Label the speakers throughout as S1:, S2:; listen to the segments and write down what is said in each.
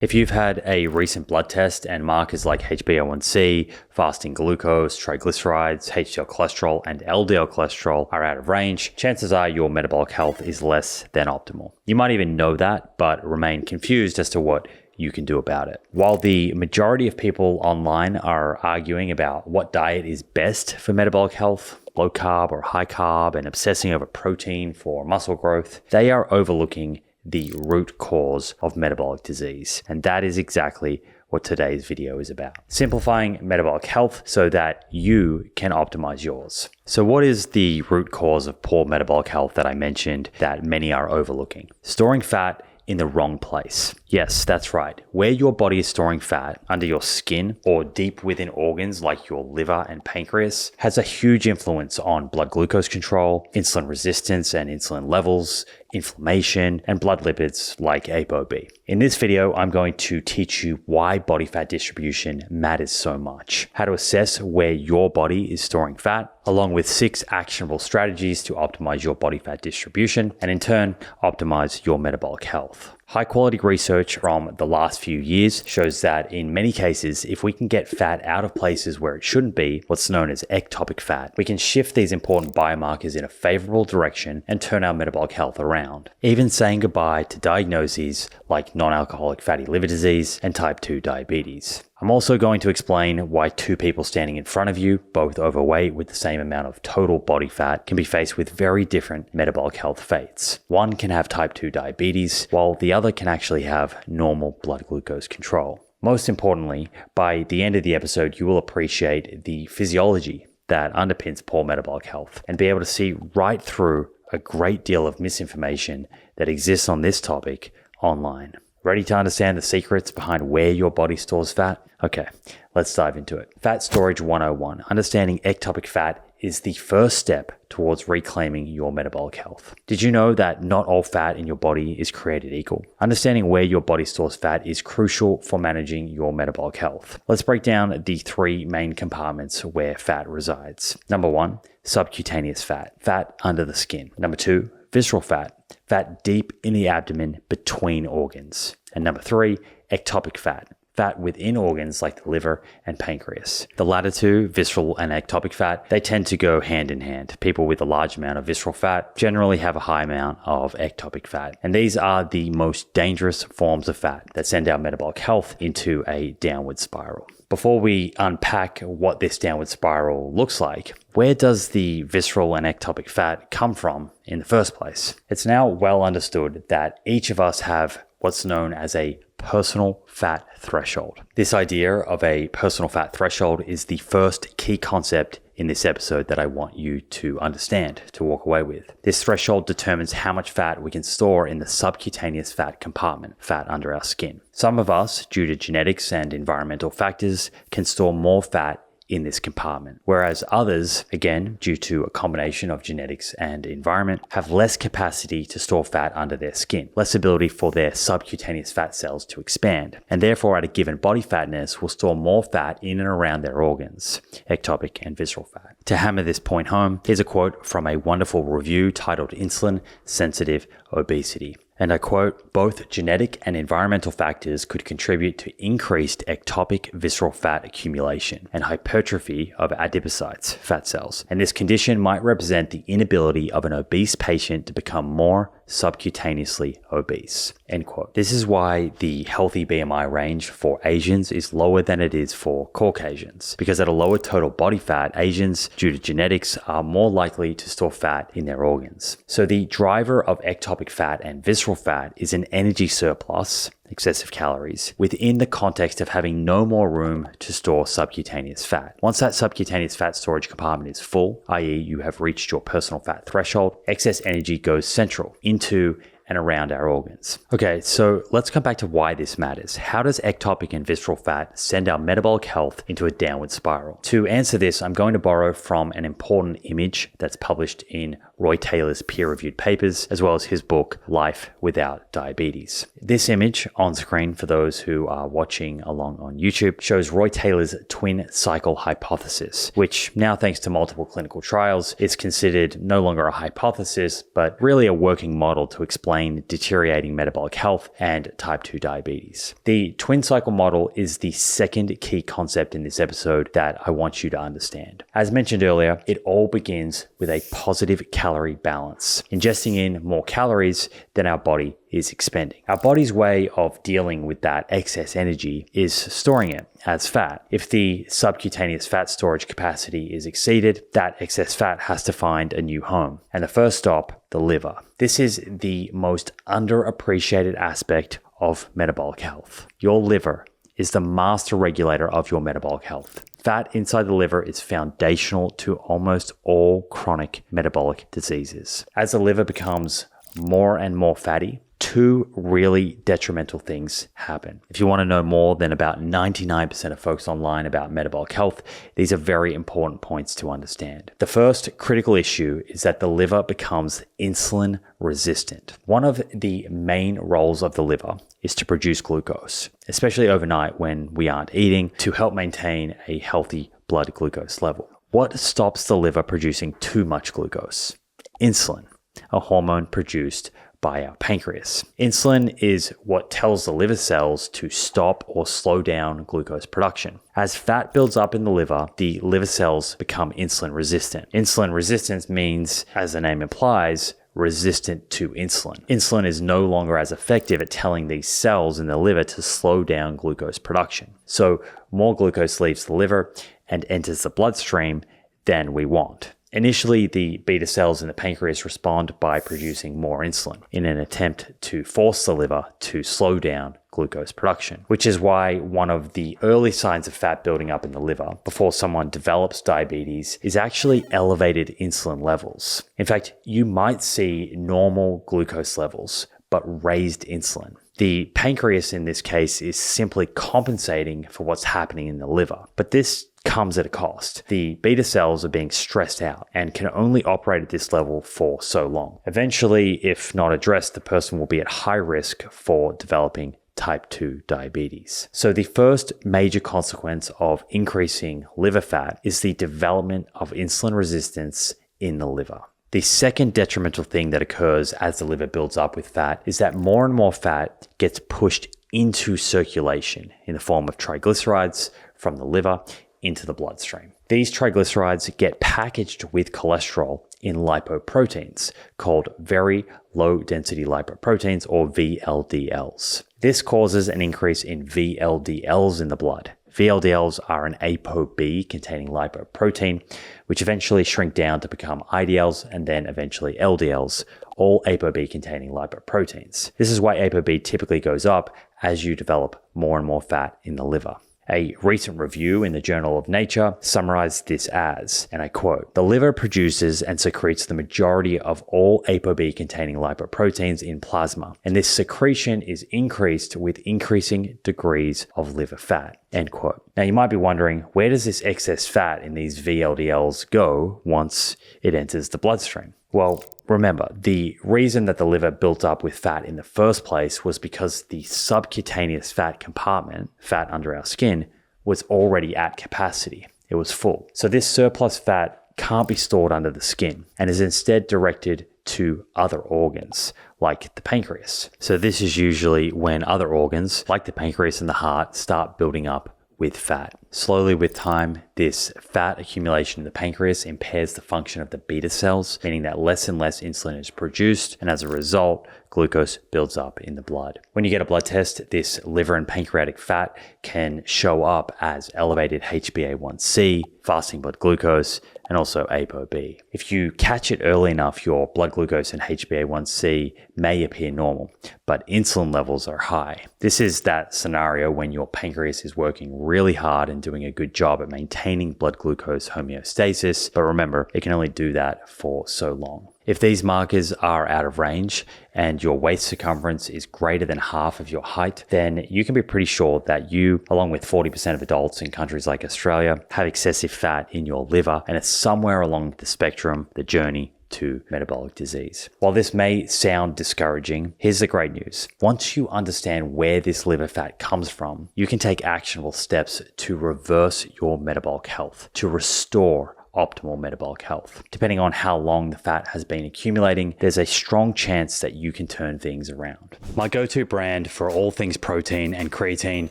S1: If you've had a recent blood test and markers like HbA1c, fasting glucose, triglycerides, HDL cholesterol, and LDL cholesterol are out of range, chances are your metabolic health is less than optimal. You might even know that, but remain confused as to what you can do about it. While the majority of people online are arguing about what diet is best for metabolic health, low carb or high carb, and obsessing over protein for muscle growth, they are overlooking the root cause of metabolic disease. And that is exactly what today's video is about. Simplifying metabolic health so that you can optimize yours. So what is the root cause of poor metabolic health that I mentioned that many are overlooking? Storing fat in the wrong place. Yes, that's right. Where your body is storing fat, under your skin or deep within organs like your liver and pancreas, has a huge influence on blood glucose control, insulin resistance and insulin levels, inflammation, and blood lipids like ApoB. In this video, I'm going to teach you why body fat distribution matters so much, how to assess where your body is storing fat, along with 6 actionable strategies to optimize your body fat distribution, and in turn, optimize your metabolic health. High quality research from the last few years shows that in many cases, if we can get fat out of places where it shouldn't be, what's known as ectopic fat, we can shift these important biomarkers in a favorable direction and turn our metabolic health around. Even saying goodbye to diagnoses like non-alcoholic fatty liver disease and type 2 diabetes. I'm also going to explain why 2 people standing in front of you, both overweight with the same amount of total body fat, can be faced with very different metabolic health fates. One can have type 2 diabetes, while the other can actually have normal blood glucose control. Most importantly, by the end of the episode, you will appreciate the physiology that underpins poor metabolic health and be able to see right through a great deal of misinformation that exists on this topic online. Ready to understand the secrets behind where your body stores fat? Okay, let's dive into it. Fat Storage 101. Understanding ectopic fat is the first step towards reclaiming your metabolic health. Did you know that not all fat in your body is created equal? Understanding where your body stores fat is crucial for managing your metabolic health. Let's break down the 3 main compartments where fat resides. Number 1, subcutaneous fat, fat under the skin. Number 2, visceral fat, fat deep in the abdomen between organs. And number 3, ectopic fat, fat within organs like the liver and pancreas. The latter 2, visceral and ectopic fat, they tend to go hand in hand. People with a large amount of visceral fat generally have a high amount of ectopic fat. And these are the most dangerous forms of fat that send our metabolic health into a downward spiral. Before we unpack what this downward spiral looks like, where does the visceral and ectopic fat come from in the first place? It's now well understood that each of us have what's known as a personal fat threshold. This idea of a personal fat threshold is the first key concept in this episode that I want you to understand, to walk away with. This threshold determines how much fat we can store in the subcutaneous fat compartment, fat under our skin. Some of us, due to genetics and environmental factors, can store more fat in this compartment, whereas others, again, due to a combination of genetics and environment, have less capacity to store fat under their skin, less ability for their subcutaneous fat cells to expand, and therefore at a given body fatness will store more fat in and around their organs, ectopic and visceral fat. To hammer this point home, here's a quote from a wonderful review titled Insulin Sensitive Obesity. And I quote, "Both genetic and environmental factors could contribute to increased ectopic visceral fat accumulation and hypertrophy of adipocytes, fat cells. And this condition might represent the inability of an obese patient to become more subcutaneously obese." End quote. This is why the healthy BMI range for Asians is lower than it is for Caucasians, because at a lower total body fat, Asians, due to genetics, are more likely to store fat in their organs. So the driver of ectopic fat and visceral fat is an energy surplus, excessive calories, within the context of having no more room to store subcutaneous fat. Once that subcutaneous fat storage compartment is full, i.e. you have reached your personal fat threshold, excess energy goes central into and around our organs. Okay, so let's come back to why this matters. How does ectopic and visceral fat send our metabolic health into a downward spiral? To answer this, I'm going to borrow from an important image that's published in Roy Taylor's peer-reviewed papers, as well as his book, Life Without Diabetes. This image on screen, for those who are watching along on YouTube, shows Roy Taylor's twin cycle hypothesis, which now, thanks to multiple clinical trials, is considered no longer a hypothesis, but really a working model to explain deteriorating metabolic health and type 2 diabetes. The twin cycle model is the second key concept in this episode that I want you to understand. As mentioned earlier, it all begins with a positive calorie balance, ingesting in more calories than our body is expending. Our body's way of dealing with that excess energy is storing it as fat. If the subcutaneous fat storage capacity is exceeded, that excess fat has to find a new home. And the first stop, the liver. This is the most underappreciated aspect of metabolic health. Your liver is the master regulator of your metabolic health. Fat inside the liver is foundational to almost all chronic metabolic diseases. As the liver becomes more and more fatty, two really detrimental things happen. If you want to know more than about 99% of folks online about metabolic health, these are very important points to understand. The first critical issue is that the liver becomes insulin resistant. One of the main roles of the liver is to produce glucose, especially overnight when we aren't eating, to help maintain a healthy blood glucose level. What stops the liver producing too much glucose? Insulin, a hormone produced by our pancreas. Insulin is what tells the liver cells to stop or slow down glucose production. As fat builds up in the liver cells become insulin resistant. Insulin resistance means, as the name implies, resistant to insulin. Insulin is no longer as effective at telling these cells in the liver to slow down glucose production. So more glucose leaves the liver and enters the bloodstream than we want. Initially, the beta cells in the pancreas respond by producing more insulin in an attempt to force the liver to slow down glucose production, which is why one of the early signs of fat building up in the liver before someone develops diabetes is actually elevated insulin levels. In fact, you might see normal glucose levels, but raised insulin. The pancreas in this case is simply compensating for what's happening in the liver, but this comes at a cost. The beta cells are being stressed out and can only operate at this level for so long. Eventually, if not addressed, the person will be at high risk for developing type 2 diabetes. So the first major consequence of increasing liver fat is the development of insulin resistance in the liver. The second detrimental thing that occurs as the liver builds up with fat is that more and more fat gets pushed into circulation in the form of triglycerides from the liver into the bloodstream. These triglycerides get packaged with cholesterol in lipoproteins called very low density lipoproteins, or VLDLs. This causes an increase in VLDLs in the blood. VLDLs are an ApoB containing lipoprotein, which eventually shrink down to become IDLs and then eventually LDLs, all ApoB containing lipoproteins. This is why ApoB typically goes up as you develop more and more fat in the liver. A recent review in the Journal of Nature summarized this as, and I quote, "The liver produces and secretes the majority of all ApoB containing lipoproteins in plasma, and this secretion is increased with increasing degrees of liver fat." End quote. Now you might be wondering, where does this excess fat in these VLDLs go once it enters the bloodstream? Well, remember, the reason that the liver built up with fat in the first place was because the subcutaneous fat compartment, fat under our skin, was already at capacity. It was full. So this surplus fat can't be stored under the skin and is instead directed to other organs, like the pancreas. So this is usually when other organs, like the pancreas and the heart, start building up with fat. Slowly with time, this fat accumulation in the pancreas impairs the function of the beta cells, meaning that less and less insulin is produced, and as a result, glucose builds up in the blood. When you get a blood test, this liver and pancreatic fat can show up as elevated HbA1c, fasting blood glucose, and also ApoB. If you catch it early enough, your blood glucose and HbA1c may appear normal, but insulin levels are high. This is that scenario when your pancreas is working really hard and doing a good job at maintaining blood glucose homeostasis, but remember, it can only do that for so long. If these markers are out of range and your waist circumference is greater than half of your height, then you can be pretty sure that you, along with 40% of adults in countries like Australia, have excessive fat in your liver, and it's somewhere along the spectrum, the journey to metabolic disease. While this may sound discouraging, here's the great news. Once you understand where this liver fat comes from, you can take actionable steps to reverse your metabolic health, to restore optimal metabolic health. Depending on how long the fat has been accumulating, there's a strong chance that you can turn things around. My go-to brand for all things protein and creatine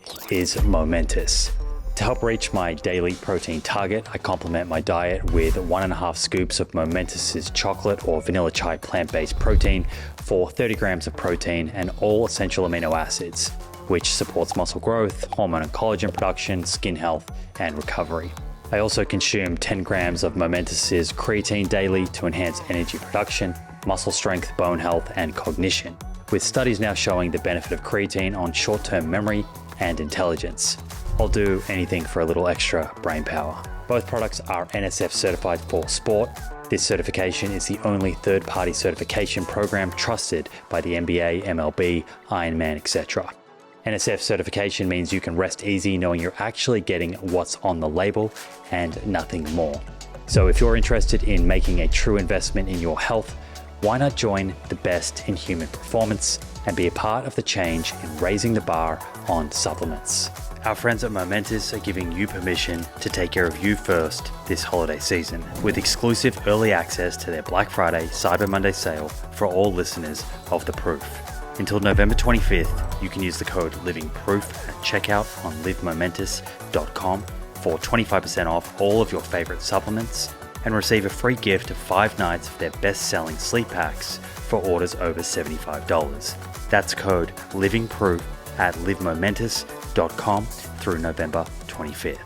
S1: is Momentous. To help reach my daily protein target, I complement my diet with 1.5 scoops of Momentous's chocolate or vanilla chai plant-based protein for 30 grams of protein and all essential amino acids, which supports muscle growth, hormone and collagen production, skin health, and recovery. I also consume 10 grams of Momentous's creatine daily to enhance energy production, muscle strength, bone health, and cognition, with studies now showing the benefit of creatine on short-term memory and intelligence. I'll do anything for a little extra brain power. Both products are NSF certified for sport. This certification is the only third-party certification program trusted by the NBA, MLB, Ironman, etc. NSF certification means you can rest easy knowing you're actually getting what's on the label and nothing more. So if you're interested in making a true investment in your health, why not join the best in human performance and be a part of the change in raising the bar on supplements? Our friends at Momentous are giving you permission to take care of you first this holiday season with exclusive early access to their Black Friday, Cyber Monday sale for all listeners of The Proof. Until November 25th, you can use the code LIVINGPROOF at checkout on livemomentous.com for 25% off all of your favorite supplements and receive a free gift of 5 nights of their best-selling sleep packs for orders over $75. That's code LIVINGPROOF at livemomentous.com through November 25th.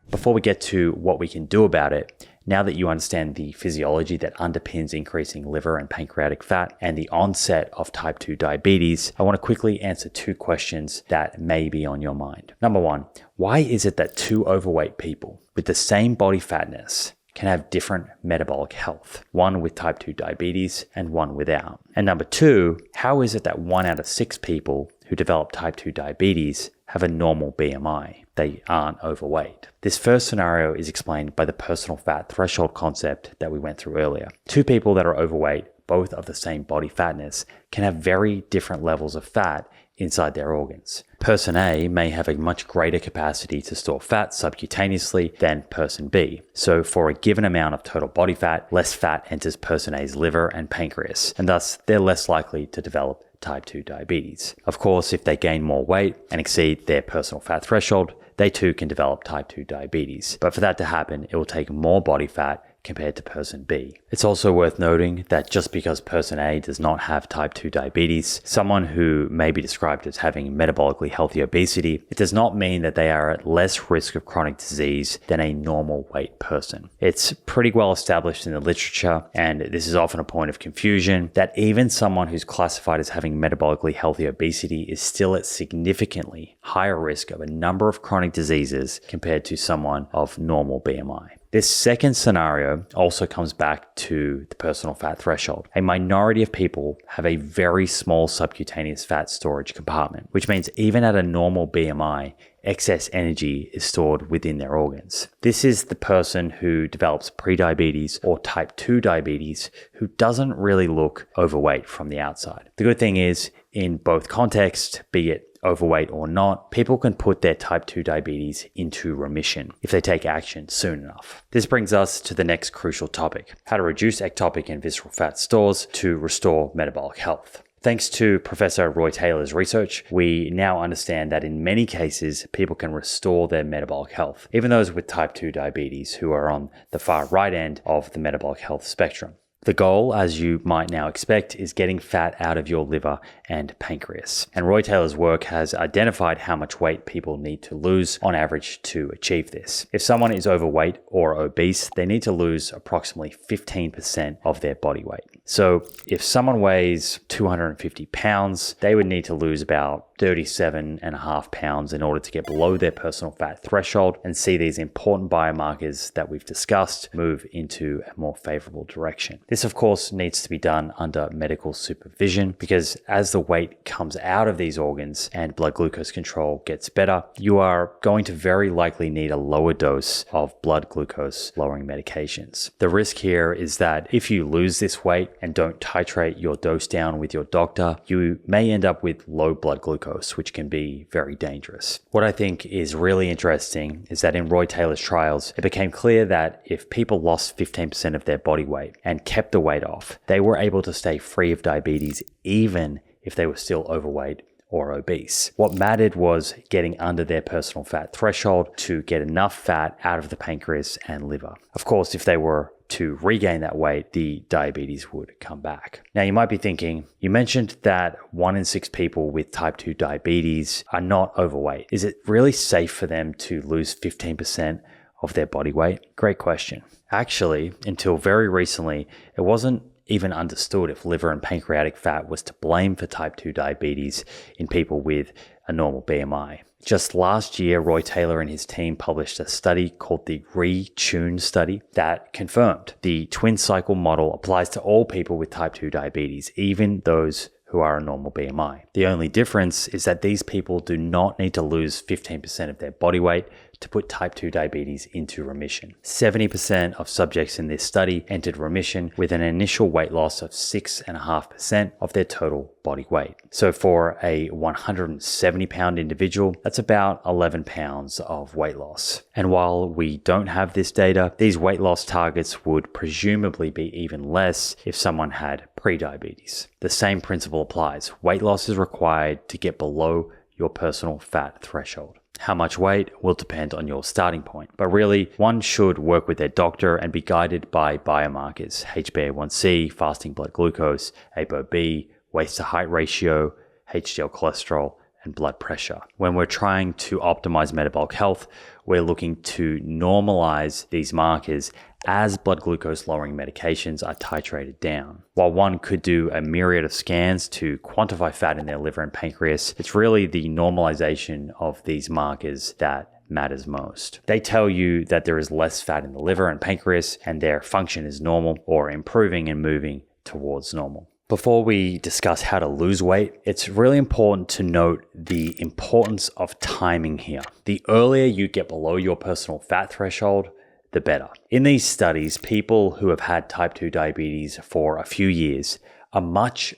S1: Before we get to what we can do about it, now that you understand the physiology that underpins increasing liver and pancreatic fat and the onset of type 2 diabetes, I want to quickly answer 2 questions that may be on your mind. Number 1, why is it that 2 overweight people with the same body fatness can have different metabolic health, one with type 2 diabetes and one without? And number 2, how is it that 1 out of 6 people who develop type 2 diabetes have a normal BMI? They aren't overweight. This first scenario is explained by the personal fat threshold concept that we went through earlier. 2 people that are overweight, both of the same body fatness, can have very different levels of fat inside their organs. Person A may have a much greater capacity to store fat subcutaneously than person B. So for a given amount of total body fat, less fat enters person A's liver and pancreas, and thus they're less likely to develop type 2 diabetes. Of course, if they gain more weight and exceed their personal fat threshold, they too can develop type 2 diabetes. But for that to happen, it will take more body fat compared to person B. It's also worth noting that just because person A does not have type 2 diabetes, someone who may be described as having metabolically healthy obesity, it does not mean that they are at less risk of chronic disease than a normal weight person. It's pretty well established in the literature, and this is often a point of confusion, that even someone who's classified as having metabolically healthy obesity is still at significantly higher risk of a number of chronic diseases compared to someone of normal BMI. This second scenario also comes back to the personal fat threshold. A minority of people have a very small subcutaneous fat storage compartment, which means even at a normal BMI, excess energy is stored within their organs. This is the person who develops prediabetes or type 2 diabetes who doesn't really look overweight from the outside. The good thing is, in both contexts, be it overweight or not, people can put their type 2 diabetes into remission if they take action soon enough. This brings us to the next crucial topic: how to reduce ectopic and visceral fat stores to restore metabolic health. Thanks to Professor Roy Taylor's research, we now understand that in many cases, people can restore their metabolic health, even those with type 2 diabetes who are on the far right end of the metabolic health spectrum. The goal, as you might now expect, is getting fat out of your liver and pancreas. And Roy Taylor's work has identified how much weight people need to lose on average to achieve this. If someone is overweight or obese, they need to lose approximately 15% of their body weight. So if someone weighs 250 pounds, they would need to lose about 37.5 pounds in order to get below their personal fat threshold and see these important biomarkers that we've discussed move into a more favorable direction. This, of course, needs to be done under medical supervision because as the weight comes out of these organs and blood glucose control gets better, you are going to very likely need a lower dose of blood glucose lowering medications. The risk here is that if you lose this weight and don't titrate your dose down with your doctor, you may end up with low blood glucose, which can be very dangerous. What I think is really interesting is that in Roy Taylor's trials, it became clear that if people lost 15% of their body weight and kept the weight off, they were able to stay free of diabetes even if they were still overweight or obese. What mattered was getting under their personal fat threshold to get enough fat out of the pancreas and liver. Of course, if they were to regain that weight, the diabetes would come back. Now, you might be thinking, you mentioned that 1 in 6 people with type 2 diabetes are not overweight. Is it really safe for them to lose 15% of their body weight? Great question. Actually, until very recently, it wasn't even understood if liver and pancreatic fat was to blame for type 2 diabetes in people with a normal BMI. Just last year, Roy Taylor and his team published a study called the Retune study that confirmed the twin cycle model applies to all people with type 2 diabetes, even those who are a normal BMI. The only difference is that these people do not need to lose 15% of their body weight to put type 2 diabetes into remission. 70% of subjects in this study entered remission with an initial weight loss of 6.5% of their total body weight. So for a 170-pound individual, that's about 11 pounds of weight loss. And while we don't have this data, these weight loss targets would presumably be even less if someone had pre-diabetes. The same principle applies. Weight loss is required to get below your personal fat threshold. How much weight will depend on your starting point, but really one should work with their doctor and be guided by biomarkers, HbA1c, fasting blood glucose, ApoB, waist to height ratio, HDL cholesterol, and blood pressure. When we're trying to optimize metabolic health, we're looking to normalize these markers as blood glucose lowering medications are titrated down. While one could do a myriad of scans to quantify fat in their liver and pancreas, it's really the normalization of these markers that matters most. They tell you that there is less fat in the liver and pancreas and their function is normal or improving and moving towards normal. Before we discuss how to lose weight, it's really important to note the importance of timing here. The earlier you get below your personal fat threshold, the better. In these studies, people who have had type 2 diabetes for a few years are much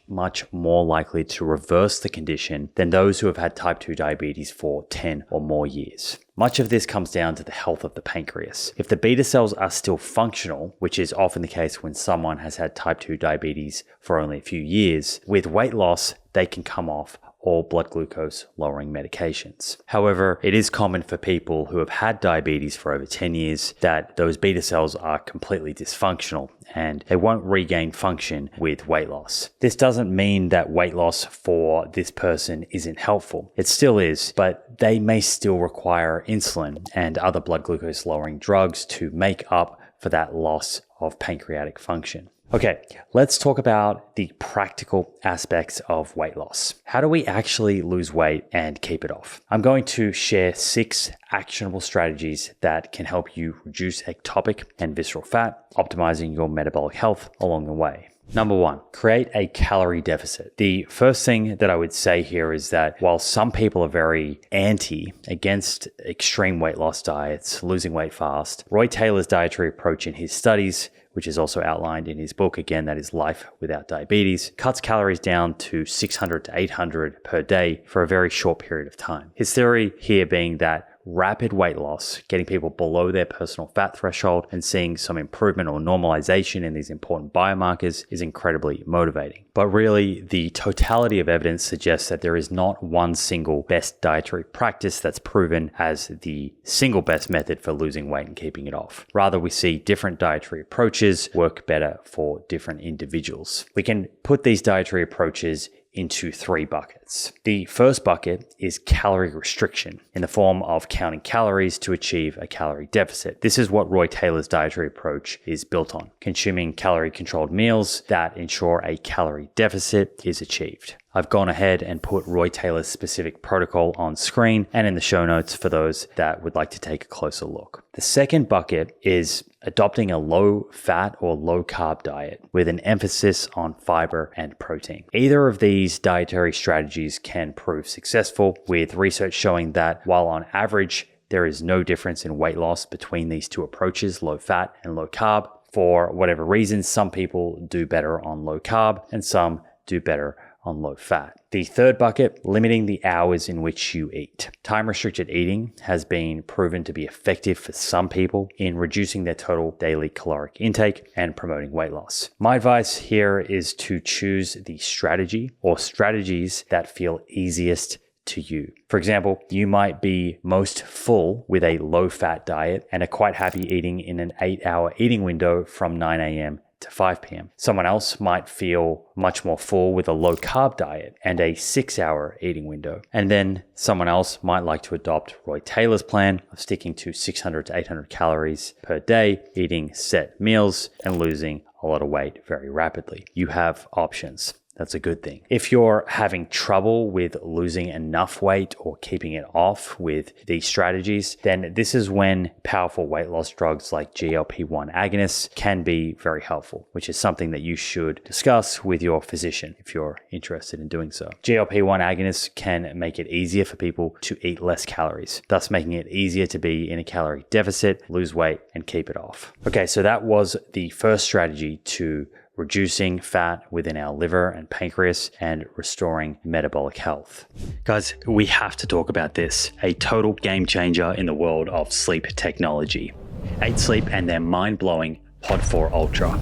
S1: more likely to reverse the condition than those who have had type 2 diabetes for 10 or more years. Much of this comes down to the health of the pancreas. If the beta cells are still functional, which is often the case when someone has had type 2 diabetes for only a few years, with weight loss, they can come off all blood glucose lowering medications. However, it is common for people who have had diabetes for over 10 years that those beta cells are completely dysfunctional and they won't regain function with weight loss. This doesn't mean that weight loss for this person isn't helpful. It still is, but they may still require insulin and other blood glucose lowering drugs to make up for that loss of pancreatic function. Okay, let's talk about the practical aspects of weight loss. How do we actually lose weight and keep it off? I'm going to share 6 actionable strategies that can help you reduce ectopic and visceral fat, optimizing your metabolic health along the way. Number 1, create a calorie deficit. The first thing that I would say here is that while some people are very against extreme weight loss diets, losing weight fast, Roy Taylor's dietary approach in his studies, which is also outlined in his book, again, that is Life Without Diabetes, cuts calories down to 600 to 800 per day for a very short period of time. His theory here being that rapid weight loss, getting people below their personal fat threshold and seeing some improvement or normalization in these important biomarkers is incredibly motivating. But really, the totality of evidence suggests that there is not one single best dietary practice that's proven as the single best method for losing weight and keeping it off. Rather, we see different dietary approaches work better for different individuals. We can put these dietary approaches into 3 buckets. The first bucket is calorie restriction in the form of counting calories to achieve a calorie deficit. This is what Roy Taylor's dietary approach is built on, consuming calorie controlled meals that ensure a calorie deficit is achieved. I've gone ahead and put Roy Taylor's specific protocol on screen and in the show notes for those that would like to take a closer look. The second bucket is adopting a low fat or low carb diet with an emphasis on fiber and protein. Either of these dietary strategies can prove successful, with research showing that while on average there is no difference in weight loss between these two approaches, low fat and low carb. For whatever reason, some people do better on low carb and some do better on low fat. The third bucket, limiting the hours in which you eat. Time-restricted eating has been proven to be effective for some people in reducing their total daily caloric intake and promoting weight loss. My advice here is to choose the strategy or strategies that feel easiest to you. For example, you might be most full with a low-fat diet and are quite happy eating in an 8-hour eating window from 9 a.m. to 5 p.m. Someone else might feel much more full with a low carb diet and a 6-hour eating window. And then someone else might like to adopt Roy Taylor's plan of sticking to 600 to 800 calories per day, eating set meals, and losing a lot of weight very rapidly. You have options. That's a good thing. If you're having trouble with losing enough weight or keeping it off with these strategies, then this is when powerful weight loss drugs like GLP-1 agonists can be very helpful, which is something that you should discuss with your physician if you're interested in doing so. GLP-1 agonists can make it easier for people to eat less calories, thus making it easier to be in a calorie deficit, lose weight, and keep it off. Okay, so that was the first strategy to reducing fat within our liver and pancreas, and restoring metabolic health. Guys, we have to talk about this, a total game changer in the world of sleep technology. 8 Sleep and their mind-blowing Pod 4 Ultra.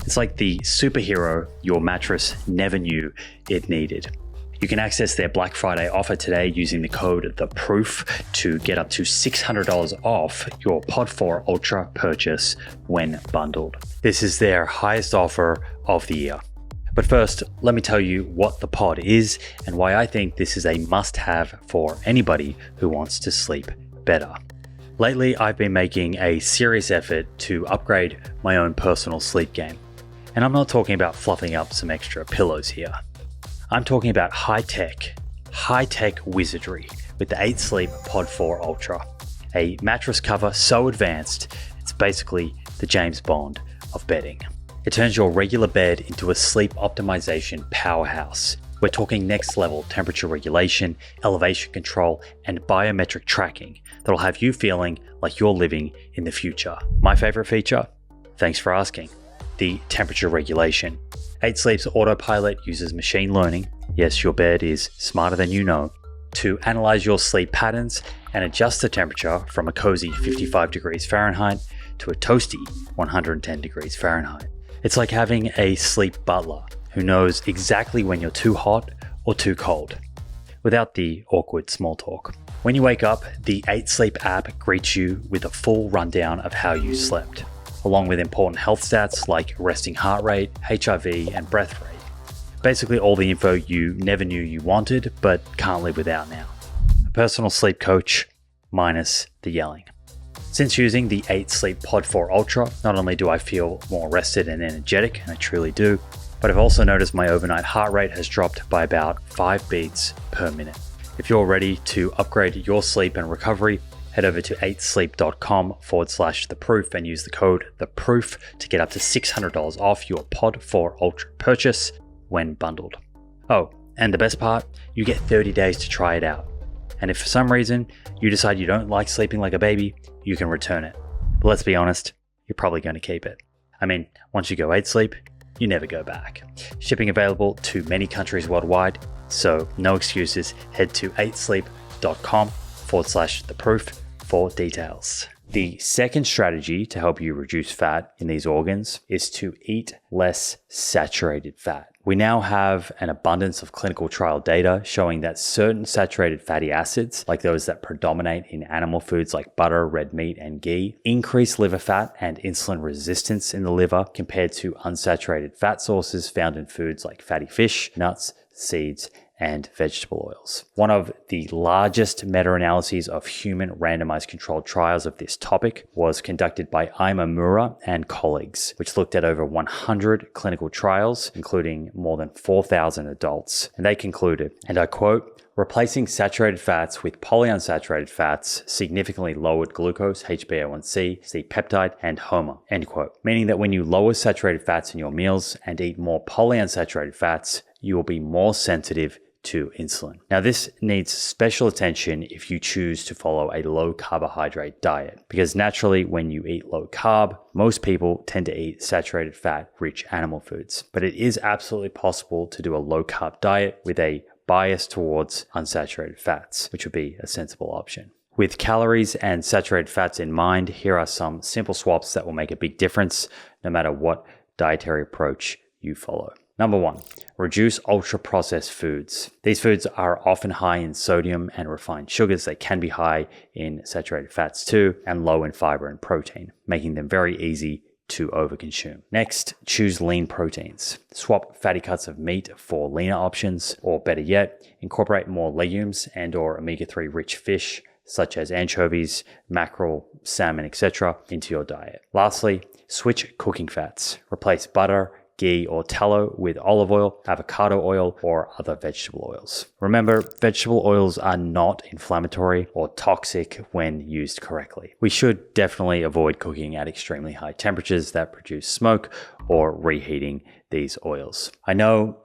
S1: It's like the superhero your mattress never knew it needed. You can access their Black Friday offer today using the code THEPROOF to get up to $600 off your Pod 4 Ultra purchase when bundled. This is their highest offer of the year. But first, let me tell you what the pod is and why I think this is a must-have for anybody who wants to sleep better. Lately, I've been making a serious effort to upgrade my own personal sleep game. And I'm not talking about fluffing up some extra pillows here. I'm talking about high-tech wizardry with the 8 Sleep Pod 4 Ultra. A mattress cover so advanced, it's basically the James Bond of bedding. It turns your regular bed into a sleep optimization powerhouse. We're talking next level temperature regulation, elevation control, and biometric tracking that'll have you feeling like you're living in the future. My favorite feature? Thanks for asking. The temperature regulation. 8 Sleep's autopilot uses machine learning, yes, your bed is smarter than you know, to analyze your sleep patterns and adjust the temperature from a cozy 55 degrees Fahrenheit to a toasty 110 degrees Fahrenheit. It's like having a sleep butler who knows exactly when you're too hot or too cold, without the awkward small talk. When you wake up, the 8 Sleep app greets you with a full rundown of how you slept, along with important health stats like resting heart rate, HRV, and breath rate. Basically all the info you never knew you wanted, but can't live without now. A personal sleep coach, minus the yelling. Since using the 8 Sleep Pod 4 Ultra, not only do I feel more rested and energetic, and I truly do, but I've also noticed my overnight heart rate has dropped by about 5 beats per minute. If you're ready to upgrade your sleep and recovery, head over to 8sleep.com/theproof and use the code THEPROOF to get up to $600 off your Pod 4 Ultra purchase when bundled. Oh, and the best part, you get 30 days to try it out. And if for some reason you decide you don't like sleeping like a baby, you can return it. But let's be honest, you're probably going to keep it. I mean, once you go 8 Sleep, you never go back. Shipping available to many countries worldwide, so no excuses. Head to 8sleep.com/theproof for details. The second strategy to help you reduce fat in these organs is to eat less saturated fat. We now have an abundance of clinical trial data showing that certain saturated fatty acids, like those that predominate in animal foods like butter, red meat, and ghee, increase liver fat and insulin resistance in the liver compared to unsaturated fat sources found in foods like fatty fish, nuts, seeds, and vegetable oils. One of the largest meta-analyses of human randomized controlled trials of this topic was conducted by Imamura and colleagues, which looked at over 100 clinical trials, including more than 4,000 adults. And they concluded, and I quote, "Replacing saturated fats with polyunsaturated fats significantly lowered glucose, HbA1c, C-peptide, and HOMA," end quote. Meaning that when you lower saturated fats in your meals and eat more polyunsaturated fats, you will be more sensitive to insulin. Now, this needs special attention if you choose to follow a low carbohydrate diet, because naturally when you eat low carb, most people tend to eat saturated fat rich animal foods. But it is absolutely possible to do a low carb diet with a bias towards unsaturated fats, which would be a sensible option. With calories and saturated fats in mind, here are some simple swaps that will make a big difference no matter what dietary approach you follow. Number 1, reduce ultra-processed foods. These foods are often high in sodium and refined sugars. They can be high in saturated fats too, and low in fiber and protein, making them very easy to overconsume. Next, choose lean proteins. Swap fatty cuts of meat for leaner options, or better yet, incorporate more legumes and or omega-3 rich fish, such as anchovies, mackerel, salmon, etc., into your diet. Lastly, switch cooking fats. Replace butter, ghee, or tallow with olive oil, avocado oil, or other vegetable oils. Remember, vegetable oils are not inflammatory or toxic when used correctly. We should definitely avoid cooking at extremely high temperatures that produce smoke or reheating these oils. I know.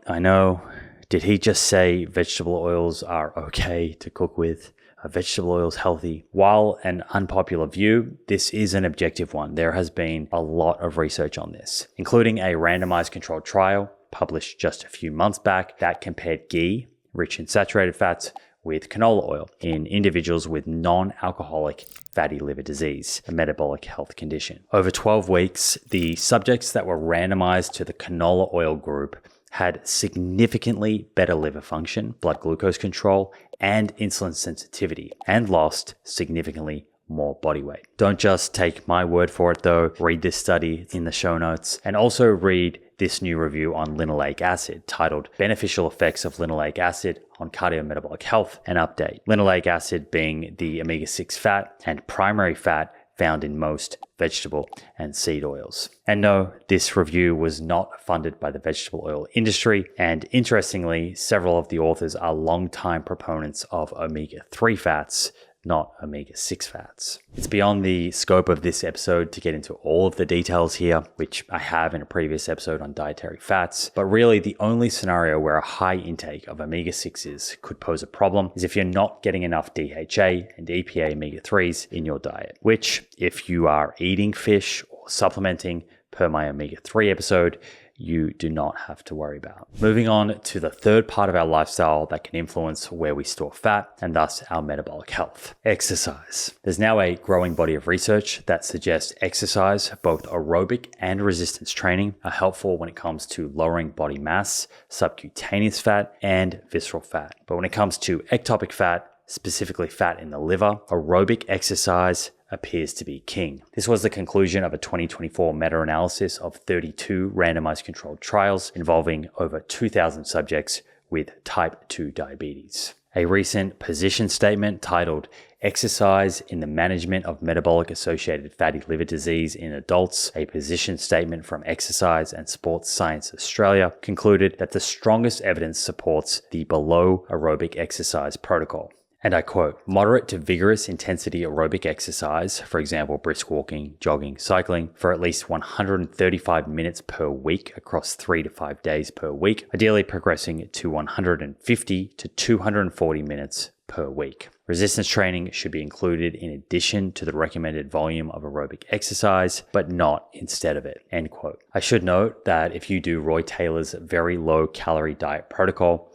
S1: Did he just say vegetable oils are okay to cook with? Are vegetable oils healthy? While an unpopular view, this is an objective one. There has been a lot of research on this, including a randomized controlled trial published just a few months back that compared ghee, rich in saturated fats, with canola oil in individuals with non-alcoholic fatty liver disease, a metabolic health condition. Over 12 weeks, the subjects that were randomized to the canola oil group had significantly better liver function, blood glucose control, and insulin sensitivity, and lost significantly more body weight. Don't just take my word for it though. Read this study in the show notes, and also read this new review on linoleic acid titled "Beneficial Effects of Linoleic Acid on Cardiometabolic Health and Update." Linoleic acid being the omega-6 fat and primary fat found in most vegetable and seed oils. And no, this review was not funded by the vegetable oil industry, and interestingly, several of the authors are longtime proponents of omega-3 fats, not omega-6 fats. It's beyond the scope of this episode to get into all of the details here, which I have in a previous episode on dietary fats, but really the only scenario where a high intake of omega-6s could pose a problem is if you're not getting enough DHA and EPA omega-3s in your diet, which, if you are eating fish or supplementing per my omega-3 episode, you do not have to worry about. Moving on to the third part of our lifestyle that can influence where we store fat and thus our metabolic health: exercise. There's now a growing body of research that suggests exercise, both aerobic and resistance training, are helpful when it comes to lowering body mass, subcutaneous fat, and visceral fat. But when it comes to ectopic fat, specifically fat in the liver, aerobic exercise appears to be king. This was the conclusion of a 2024 meta-analysis of 32 randomized controlled trials involving over 2,000 subjects with type 2 diabetes. A recent position statement titled "Exercise in the Management of Metabolic Associated Fatty Liver Disease in Adults," a position statement from Exercise and Sports Science Australia, concluded that the strongest evidence supports the below aerobic exercise protocol. And I quote, "Moderate to vigorous intensity aerobic exercise, for example, brisk walking, jogging, cycling, for at least 135 minutes per week across 3 to 5 days per week, ideally progressing to 150 to 240 minutes per week. Resistance training should be included in addition to the recommended volume of aerobic exercise, but not instead of it," end quote. I should note that if you do Roy Taylor's very low calorie diet protocol,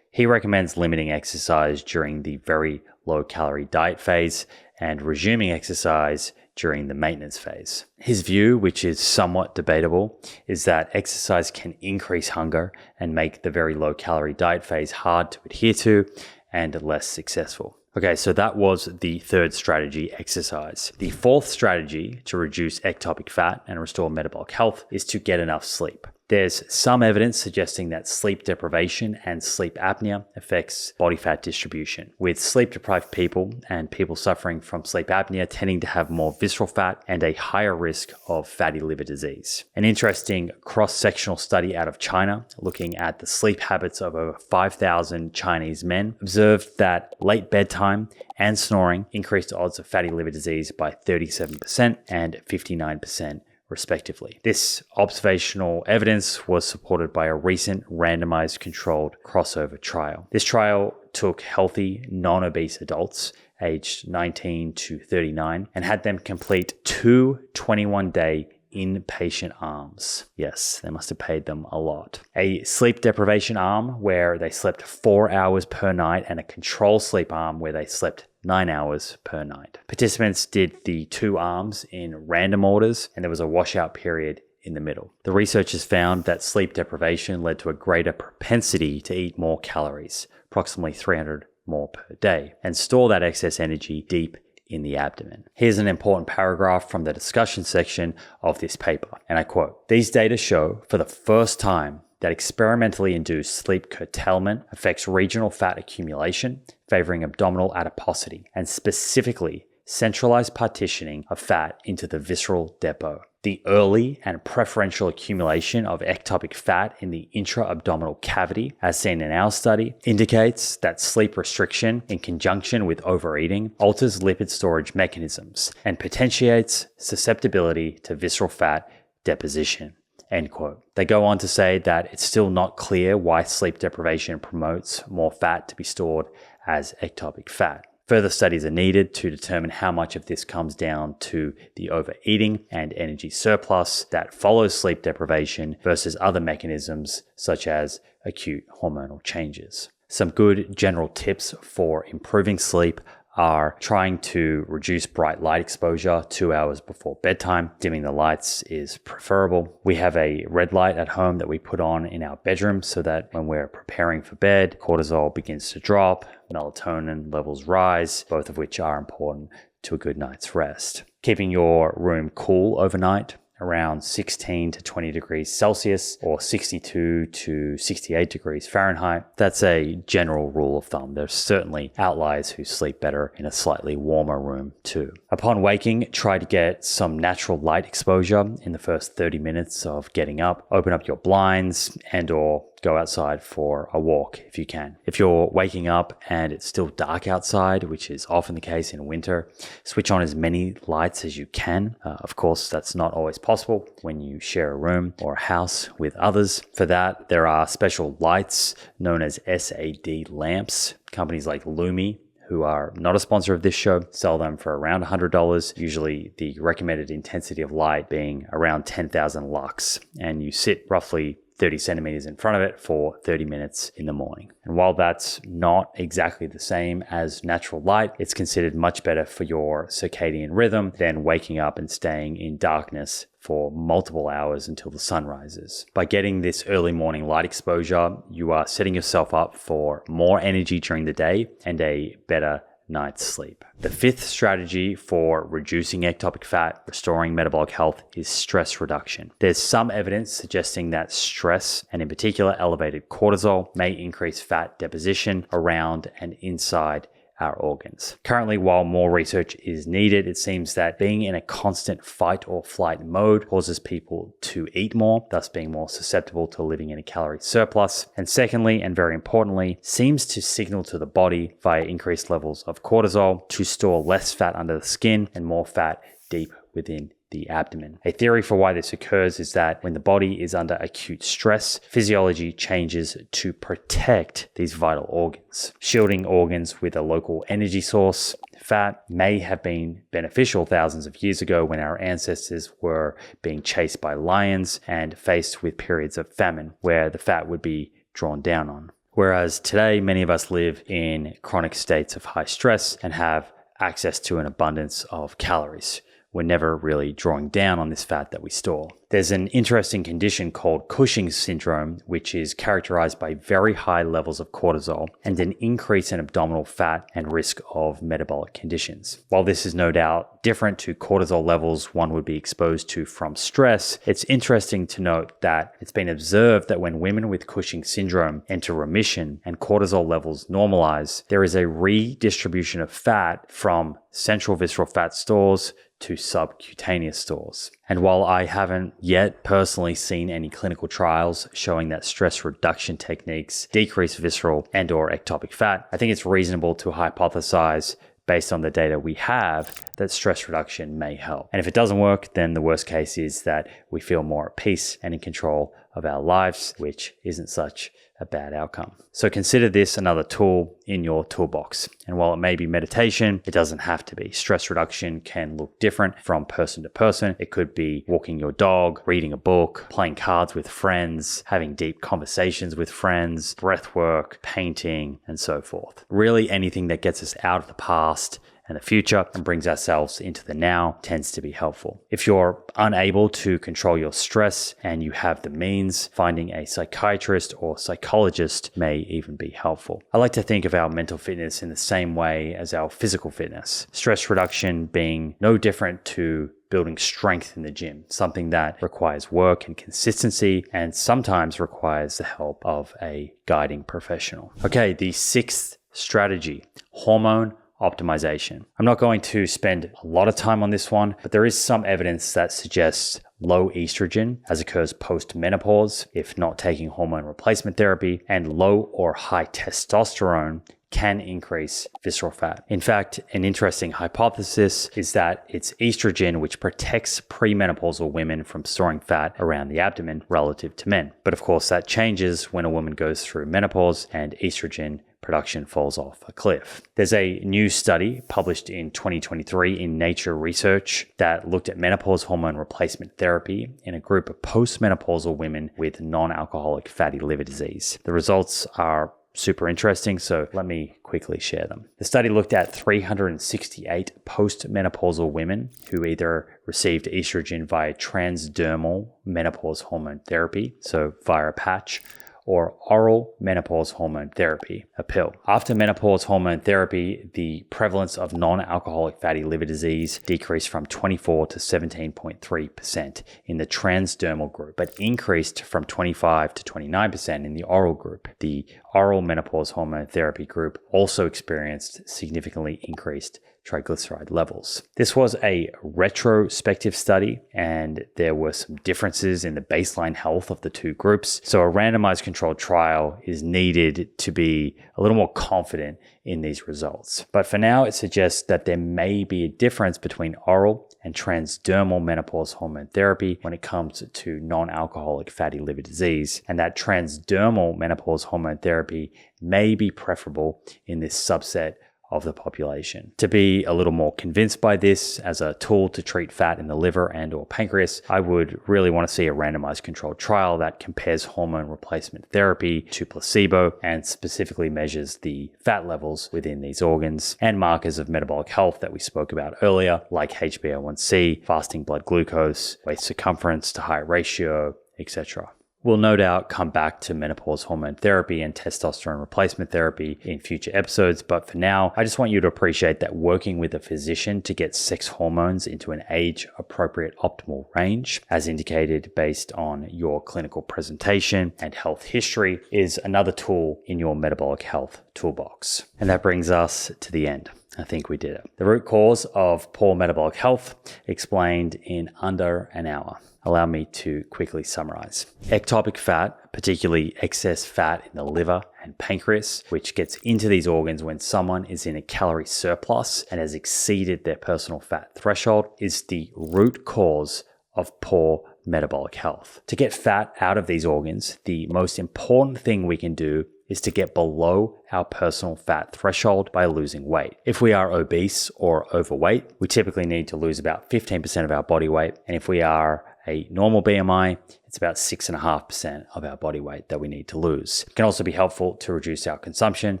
S1: he recommends limiting exercise during the very low calorie diet phase and resuming exercise during the maintenance phase. His view, which is somewhat debatable, is that exercise can increase hunger and make the very low calorie diet phase hard to adhere to and less successful. Okay, so that was the third strategy, exercise. The fourth strategy to reduce ectopic fat and restore metabolic health is to get enough sleep. There's some evidence suggesting that sleep deprivation and sleep apnea affects body fat distribution, with sleep-deprived people and people suffering from sleep apnea tending to have more visceral fat and a higher risk of fatty liver disease. An interesting cross-sectional study out of China, looking at the sleep habits of over 5,000 Chinese men, observed that late bedtime and snoring increased odds of fatty liver disease by 37% and 59%. Respectively. This observational evidence was supported by a recent randomized controlled crossover trial. This trial took healthy, non-obese adults aged 19 to 39 and had them complete two 21-day inpatient arms. Yes, they must have paid them a lot. A sleep deprivation arm where they slept 4 hours per night and a control sleep arm where they slept 9 hours per night. Participants did the two arms in random orders and there was a washout period in the middle. The researchers found that sleep deprivation led to a greater propensity to eat more calories, approximately 300 more per day, and store that excess energy deep in the abdomen. Here's an important paragraph from the discussion section of this paper, and I quote, "These data show for the first time that experimentally induced sleep curtailment affects regional fat accumulation, favoring abdominal adiposity, and specifically centralized partitioning of fat into the visceral depot. The early and preferential accumulation of ectopic fat in the intra-abdominal cavity, as seen in our study, indicates that sleep restriction in conjunction with overeating alters lipid storage mechanisms and potentiates susceptibility to visceral fat deposition." End quote. They go on to say that it's still not clear why sleep deprivation promotes more fat to be stored as ectopic fat. Further studies are needed to determine how much of this comes down to the overeating and energy surplus that follows sleep deprivation versus other mechanisms such as acute hormonal changes. Some good general tips for improving sleep are trying to reduce bright light exposure 2 hours before bedtime. Dimming the lights is preferable. We have a red light at home that we put on in our bedroom so that when we're preparing for bed, cortisol begins to drop, melatonin levels rise, both of which are important to a good night's rest. Keeping your room cool overnight, around 16 to 20 degrees Celsius or 62 to 68 degrees Fahrenheit. That's a general rule of thumb. There's certainly outliers who sleep better in a slightly warmer room too. Upon waking, try to get some natural light exposure in the first 30 minutes of getting up. Open up your blinds and/or go outside for a walk if you can. If you're waking up and it's still dark outside, which is often the case in winter, switch on as many lights as you can. Of course, that's not always possible when you share a room or a house with others. For that, there are special lights known as SAD lamps. Companies like Lumi, who are not a sponsor of this show, sell them for around $100, usually the recommended intensity of light being around 10,000 lux, and you sit roughly 30 centimeters in front of it for 30 minutes in the morning. And while that's not exactly the same as natural light, it's considered much better for your circadian rhythm than waking up and staying in darkness for multiple hours until the sun rises. By getting this early morning light exposure, you are setting yourself up for more energy during the day and a better night's sleep. The fifth strategy for reducing ectopic fat, restoring metabolic health, is stress reduction. There's some evidence suggesting that stress, and in particular elevated cortisol, may increase fat deposition around and inside our organs. Currently, while more research is needed, it seems that being in a constant fight or flight mode causes people to eat more, thus being more susceptible to living in a calorie surplus. And secondly, and very importantly, seems to signal to the body via increased levels of cortisol to store less fat under the skin and more fat deep within the abdomen. A theory for why this occurs is that when the body is under acute stress, physiology changes to protect these vital organs. Shielding organs with a local energy source, fat, may have been beneficial thousands of years ago when our ancestors were being chased by lions and faced with periods of famine where the fat would be drawn down on. Whereas today, many of us live in chronic states of high stress and have access to an abundance of calories. we're never really drawing down on this fat that we store. There's an interesting condition called Cushing's syndrome, which is characterized by very high levels of cortisol and an increase in abdominal fat and risk of metabolic conditions. While this is no doubt different to cortisol levels one would be exposed to from stress, it's interesting to note that it's been observed that when women with Cushing's syndrome enter remission and cortisol levels normalize, there is a redistribution of fat from central visceral fat stores to subcutaneous stores. And while I haven't yet personally seen any clinical trials showing that stress reduction techniques decrease visceral and/or ectopic fat, I think it's reasonable to hypothesize based on the data we have that stress reduction may help. And if it doesn't work, then the worst case is that we feel more at peace and in control of our lives, which isn't such a bad outcome. So consider this another tool in your toolbox. And while it may be meditation, it doesn't have to be. Stress reduction can look different from person to person. It could be walking your dog, reading a book, playing cards with friends, having deep conversations with friends, breath work, painting, and so forth. Really anything that gets us out of the past and the future and brings ourselves into the now tends to be helpful. If you're unable to control your stress and you have the means, finding a psychiatrist or psychologist may even be helpful. I like to think of our mental fitness in the same way as our physical fitness. Stress reduction being no different to building strength in the gym, something that requires work and consistency and sometimes requires the help of a guiding professional. Okay, the sixth strategy, hormone optimization. I'm not going to spend a lot of time on this one, but there is some evidence that suggests low estrogen, as occurs post-menopause, if not taking hormone replacement therapy, and low or high testosterone can increase visceral fat. In fact, an interesting hypothesis is that it's estrogen which protects premenopausal women from storing fat around the abdomen relative to men. But of course, that changes when a woman goes through menopause and estrogen production falls off a cliff. There's a new study published in 2023 in Nature Research that looked at menopause hormone replacement therapy in a group of postmenopausal women with non-alcoholic fatty liver disease. The results are super interesting, so let me quickly share them. The study looked at 368 postmenopausal women who either received estrogen via transdermal menopause hormone therapy, so via a patch, or oral menopause hormone therapy, a pill. After menopause hormone therapy, the prevalence of non-alcoholic fatty liver disease decreased from 24 to 17.3% in the transdermal group, but increased from 25 to 29% in the oral group. The oral menopause hormone therapy group also experienced significantly increased triglyceride levels. This was a retrospective study, and there were some differences in the baseline health of the two groups. So a randomized controlled trial is needed to be a little more confident in these results. But for now, it suggests that there may be a difference between oral and transdermal menopause hormone therapy when it comes to non-alcoholic fatty liver disease, and that transdermal menopause hormone therapy may be preferable in this subset of the population. To be a little more convinced by this as a tool to treat fat in the liver and or pancreas, I would really want to see a randomized controlled trial that compares hormone replacement therapy to placebo and specifically measures the fat levels within these organs and markers of metabolic health that we spoke about earlier, like HbA1c, fasting blood glucose, waist circumference to height ratio, etc. We'll no doubt come back to menopause hormone therapy and testosterone replacement therapy in future episodes, but for now, I just want you to appreciate that working with a physician to get sex hormones into an age-appropriate optimal range, as indicated based on your clinical presentation and health history, is another tool in your metabolic health toolbox. And that brings us to the end. I think we did it. The root cause of poor metabolic health explained in under an hour. Allow me to quickly summarize. Ectopic fat, particularly excess fat in the liver and pancreas, which gets into these organs when someone is in a calorie surplus and has exceeded their personal fat threshold, is the root cause of poor metabolic health. To get fat out of these organs, the most important thing we can do is to get below our personal fat threshold by losing weight. If we are obese or overweight, we typically need to lose about 15% of our body weight. And if we are a normal BMI, it's about 6.5% of our body weight that we need to lose. It can also be helpful to reduce our consumption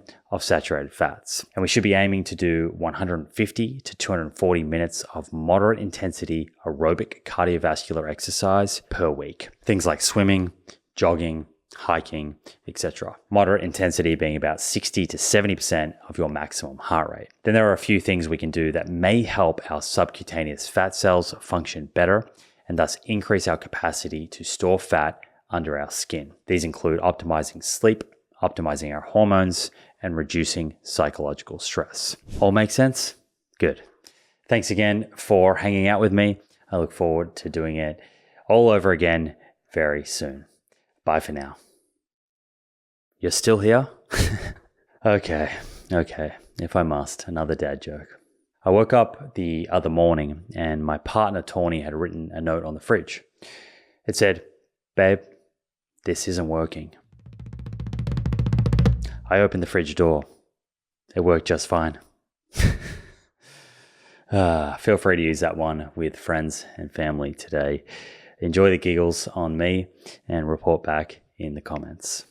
S1: of saturated fats. And we should be aiming to do 150 to 240 minutes of moderate intensity aerobic cardiovascular exercise per week. Things like swimming, jogging, hiking, etc. Moderate intensity being about 60 to 70% of your maximum heart rate. Then there are a few things we can do that may help our subcutaneous fat cells function better and thus increase our capacity to store fat under our skin. These include optimizing sleep, optimizing our hormones, and reducing psychological stress. All make sense? Good. Thanks again for hanging out with me. I look forward to doing it all over again very soon. Bye for now. You're still here? Okay, if I must, another dad joke. I woke up the other morning and my partner Tawny had written a note on the fridge. It said, "Babe, this isn't working." I opened the fridge door. It worked just fine. Feel free to use that one with friends and family today. Enjoy the giggles on me and report back in the comments.